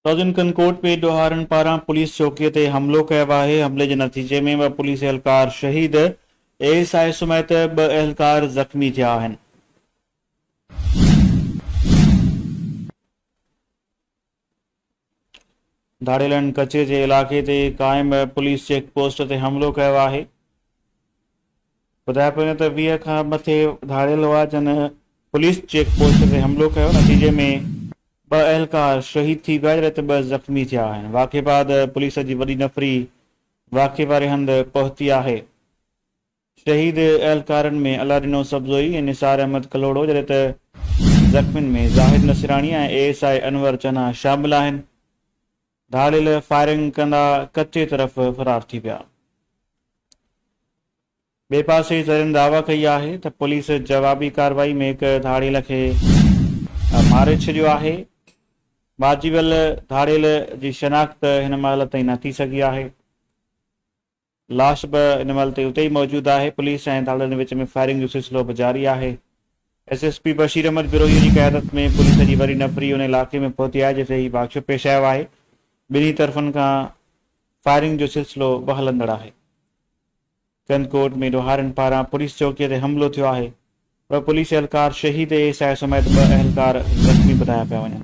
सौजन कनकोट में ॾोहारनि पारां पुलिस चौकीअ ते हमिलो कयो आहे। हमले जे नतीजे में ॿ पुलिस एहलकार शहीद, एएसआई समेत ॿ एहलकार ज़ख़्मी थिया आहिनि। धाड़ेलनि कचे जे इलाइक़े ते क़ाइम पुलिस चेक पोस्ट ते हमिलो कयो आहे। ॿुधाए पियो त 20 खां मथे धाड़ेल हुआ जन पुलिस चेक पोस्ट ते हमिलो कयो। नतीजे में 2 एहलकार शहीद थी विया जॾहिं त 2 ज़ख़्मी थिया आहिनि। वाक़े बाद पुलिस जी वॾी नफ़री वाक़े वारे हंधि पहुती आहे। शहीद एहलकारनि में अलादीनो सब्ज़ोई ऐं निसार अहमद कलोड़ो, जॾहिं त ज़ख़्मियुनि में ज़ाहिद नसराणी ऐं एएसआई अनवर चन्हा शामिल आहिनि। धाड़ेल फायरिंग कंदा कचे तरफ़ फरार थी विया। ॿिए पासे ज़रियुनि दावा कई आहे त पुलिस जवाबी कार्रवाई में हिकु धाड़ेल खे मारे छॾियो आहे। बाजीवल धाड़ेल जी शनाख़्त हिन महिल ताईं न थी सघी आहे। लाश बि हिन महिल ताईं उते ई मौजूदु आहे। पुलिस ऐं धाड़ेलनि विच में फायरिंग जो सिलसिलो बि जारी आहे। एसएसपी बशीर अहमद बिरोही जी क़यादत में पुलिस जी वॾी नफ़री उन इलाइक़े में पहुती आहे जिते ही वाक़ियो पेश आयो आहे। ॿिन्ही तरफ़नि खां फायरिंग जो सिलसिलो बि हलंदड़ आहे। कनकोट में ॾोहारनि पारां पुलिस चौकीअ ते हमिलो थियो आहे। 2 पुलिस एहलकार शहीद, एएसआई समेत 2 एहलकार ज़ख़्मी ॿुधाया पिया वञनि।